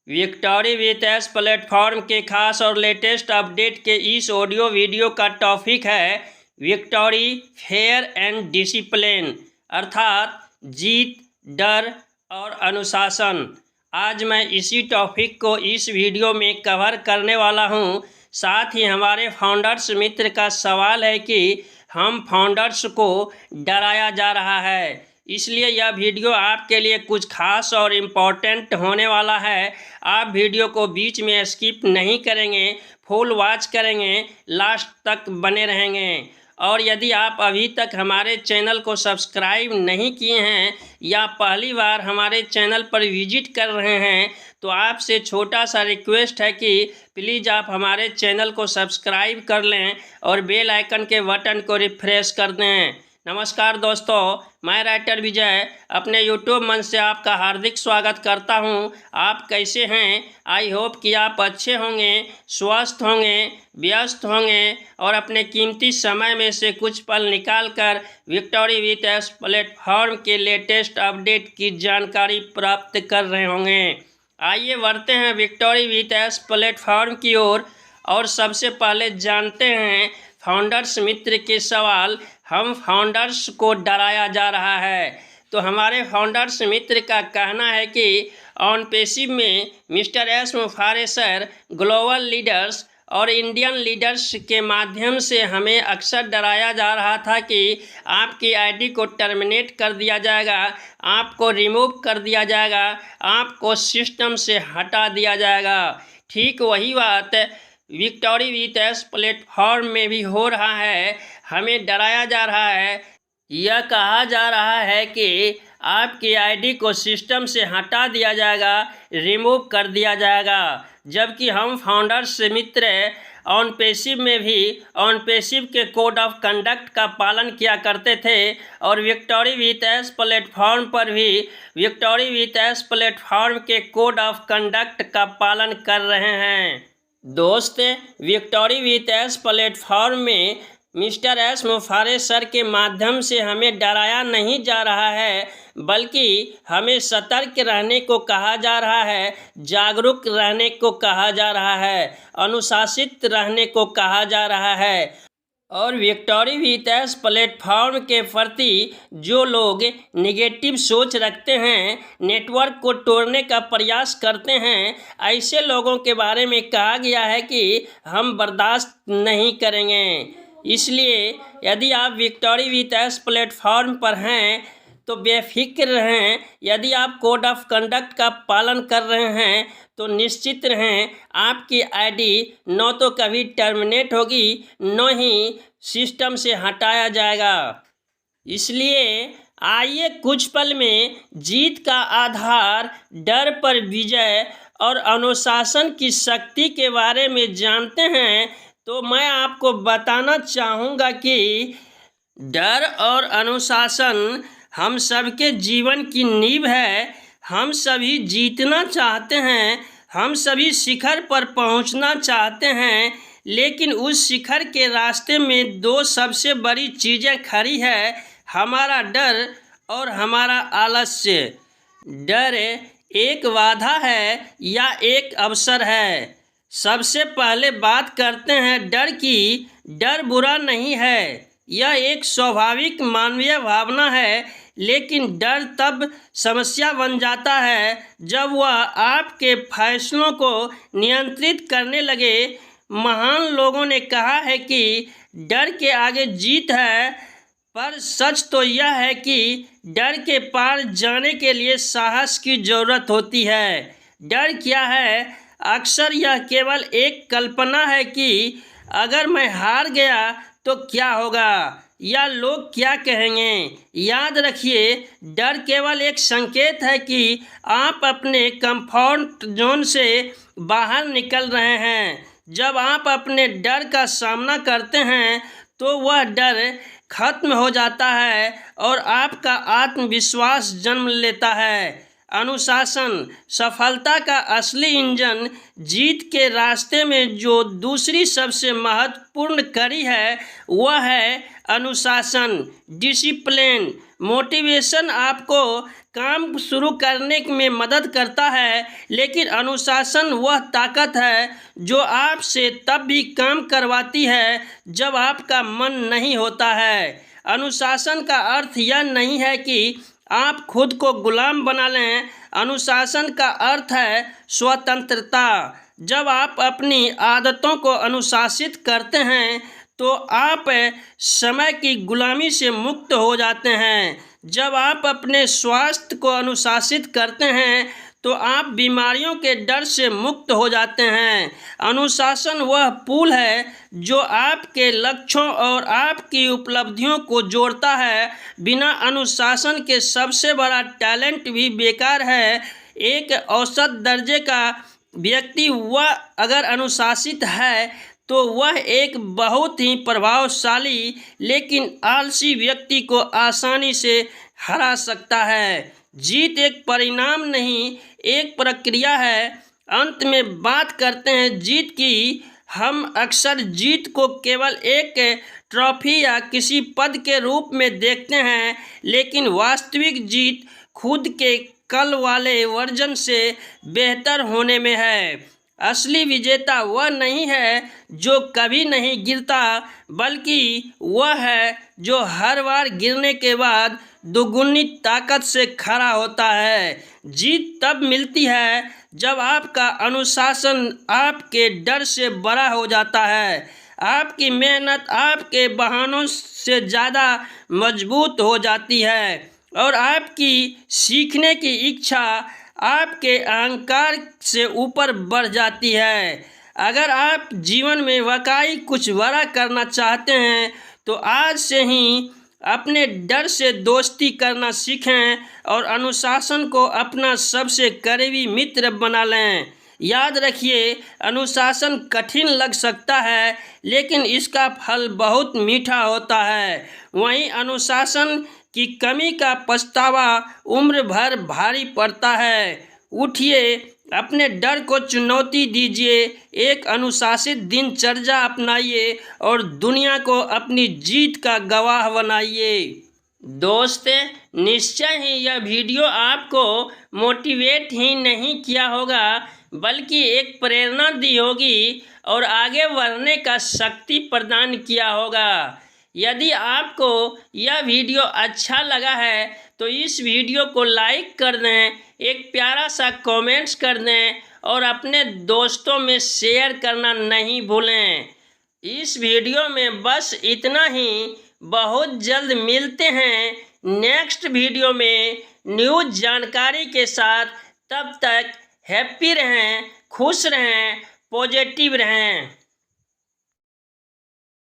Victory with S platform के खास और लेटेस्ट अपडेट के इस ऑडियो वीडियो का टॉपिक है विक्टोरी फेयर एंड डिसिप्लिन अर्थात जीत, डर और अनुशासन। आज मैं इसी टॉपिक को इस वीडियो में कवर करने वाला हूं। साथ ही हमारे फाउंडर्स मित्र का सवाल है कि हम फाउंडर्स को डराया जा रहा है, इसलिए यह वीडियो आपके लिए कुछ खास और इम्पोर्टेंट होने वाला है। आप वीडियो को बीच में स्किप नहीं करेंगे, फुल वॉच करेंगे, लास्ट तक बने रहेंगे। और यदि आप अभी तक हमारे चैनल को सब्सक्राइब नहीं किए हैं या पहली बार हमारे चैनल पर विजिट कर रहे हैं तो आपसे छोटा सा रिक्वेस्ट है कि प्लीज़ आप हमारे चैनल को सब्सक्राइब कर लें और बेल आइकन के बटन को रिफ्रेश कर दें। नमस्कार दोस्तों, मैं राइटर विजय अपने यूट्यूब मंच से आपका हार्दिक स्वागत करता हूं। आप कैसे हैं? आई होप कि आप अच्छे होंगे, स्वस्थ होंगे, व्यस्त होंगे और अपने कीमती समय में से कुछ पल निकालकर विक्टोरी विथ एस प्लेटफॉर्म के लेटेस्ट अपडेट की जानकारी प्राप्त कर रहे होंगे। आइए बढ़ते हैं विक्टोरी विथ एस प्लेटफॉर्म की ओर और सबसे पहले जानते हैं फाउंडर्स मित्र के सवाल। हम फाउंडर्स को डराया जा रहा है, तो हमारे फाउंडर्स मित्र का कहना है कि ऑन पेसिव में mister S मुफारे sir global leaders और इंडियन लीडर्स के माध्यम से हमें अक्सर डराया जा रहा था कि आपकी आईडी को टर्मिनेट कर दिया जाएगा, आपको रिमूव कर दिया जाएगा, आपको सिस्टम से हटा दिया जाएगा। ठीक वही बात विक्टोरी विथ एस प्लेटफॉर्म में भी हो रहा है। हमें डराया जा रहा है, यह कहा जा रहा है कि आपकी आईडी को सिस्टम से हटा दिया जाएगा, रिमूव कर दिया जाएगा। जबकि हम फाउंडर्स मित्र ऑन पेसिव में भी ऑन पेसिव के कोड ऑफ कंडक्ट का पालन किया करते थे और विक्टोरी विथ एस प्लेटफॉर्म पर भी विक्टोरी विथ एस प्लेटफॉर्म के कोड ऑफ कंडक्ट का पालन कर रहे हैं। दोस्त, विक्टोरी विथ एस प्लेटफॉर्म में मिस्टर एस मुफारे सर के माध्यम से हमें डराया नहीं जा रहा है, बल्कि हमें सतर्क रहने को कहा जा रहा है, जागरूक रहने को कहा जा रहा है, अनुशासित रहने को कहा जा रहा है। और विक्टोरी विथ एस प्लेटफॉर्म के प्रति जो लोग निगेटिव सोच रखते हैं, नेटवर्क को तोड़ने का प्रयास करते हैं, ऐसे लोगों के बारे में कहा गया है कि हम बर्दाश्त नहीं करेंगे। इसलिए यदि आप विक्टोरी विथ एस प्लेटफॉर्म पर हैं तो बेफिक्र रहें। यदि आप कोड ऑफ कंडक्ट का पालन कर रहे हैं तो निश्चित रहें आपकी आईडी न तो कभी टर्मिनेट होगी, न ही सिस्टम से हटाया जाएगा। इसलिए आइए कुछ पल में जीत का आधार, डर पर विजय और अनुशासन की शक्ति के बारे में जानते हैं। तो मैं आपको बताना चाहूँगा कि डर और अनुशासन हम सबके जीवन की नींव है। हम सभी जीतना चाहते हैं, हम सभी शिखर पर पहुंचना चाहते हैं, लेकिन उस शिखर के रास्ते में दो सबसे बड़ी चीज़ें खड़ी है, हमारा डर और हमारा आलस्य। डर एक बाधा है या एक अवसर है। सबसे पहले बात करते हैं डर की। डर बुरा नहीं है, यह एक स्वाभाविक मानवीय भावना है, लेकिन डर तब समस्या बन जाता है जब वह आपके फैसलों को नियंत्रित करने लगे। महान लोगों ने कहा है कि डर के आगे जीत है, पर सच तो यह है कि डर के पार जाने के लिए साहस की ज़रूरत होती है। डर क्या है? अक्सर यह केवल एक कल्पना है कि अगर मैं हार गया तो क्या होगा या लोग क्या कहेंगे। याद रखिए, डर केवल एक संकेत है कि आप अपने कंफर्ट जोन से बाहर निकल रहे हैं। जब आप अपने डर का सामना करते हैं तो वह डर खत्म हो जाता है और आपका आत्मविश्वास जन्म लेता है। अनुशासन सफलता का असली इंजन। जीत के रास्ते में जो दूसरी सबसे महत्वपूर्ण कड़ी है वह है अनुशासन, डिसिप्लिन। मोटिवेशन आपको काम शुरू करने में मदद करता है, लेकिन अनुशासन वह ताकत है जो आपसे तब भी काम करवाती है जब आपका मन नहीं होता है। अनुशासन का अर्थ यह नहीं है कि आप खुद को गुलाम बना लें। अनुशासन का अर्थ है स्वतंत्रता। जब आप अपनी आदतों को अनुशासित करते हैं तो आप समय की गुलामी से मुक्त हो जाते हैं। जब आप अपने स्वास्थ्य को अनुशासित करते हैं तो आप बीमारियों के डर से मुक्त हो जाते हैं। अनुशासन वह पुल है जो आपके लक्ष्यों और आपकी उपलब्धियों को जोड़ता है। बिना अनुशासन के सबसे बड़ा टैलेंट भी बेकार है। एक औसत दर्जे का व्यक्ति वह अगर अनुशासित है तो वह एक बहुत ही प्रभावशाली लेकिन आलसी व्यक्ति को आसानी से हरा सकता है। जीत एक परिणाम नहीं, एक प्रक्रिया है। अंत में बात करते हैं जीत की। हम अक्सर जीत को केवल एक ट्रॉफी या किसी पद के रूप में देखते हैं, लेकिन वास्तविक जीत खुद के कल वाले वर्जन से बेहतर होने में है। असली विजेता वह नहीं है जो कभी नहीं गिरता, बल्कि वह है जो हर बार गिरने के बाद दुगुनी ताकत से खड़ा होता है। जीत तब मिलती है जब आपका अनुशासन आपके डर से बड़ा हो जाता है। आपकी मेहनत आपके बहानों से ज़्यादा मजबूत हो जाती है और आपकी सीखने की इच्छा आपके अहंकार से ऊपर बढ़ जाती है। अगर आप जीवन में वाकई कुछ बड़ा करना चाहते हैं तो आज से ही अपने डर से दोस्ती करना सीखें और अनुशासन को अपना सबसे करीबी मित्र बना लें। याद रखिए, अनुशासन कठिन लग सकता है, लेकिन इसका फल बहुत मीठा होता है। वहीं अनुशासन की कमी का पछतावा उम्र भर भारी पड़ता है। उठिए, अपने डर को चुनौती दीजिए, एक अनुशासित दिनचर्या अपनाइए और दुनिया को अपनी जीत का गवाह बनाइए। दोस्त, निश्चय ही यह वीडियो आपको मोटिवेट ही नहीं किया होगा, बल्कि एक प्रेरणा दी होगी और आगे बढ़ने का शक्ति प्रदान किया होगा। यदि आपको यह वीडियो अच्छा लगा है तो इस वीडियो को लाइक कर दें, एक प्यारा सा कमेंट्स कर दें और अपने दोस्तों में शेयर करना नहीं भूलें। इस वीडियो में बस इतना ही। बहुत जल्द मिलते हैं नेक्स्ट वीडियो में न्यूज़ जानकारी के साथ। तब तक हैप्पी रहें, खुश रहें, पॉजिटिव रहें।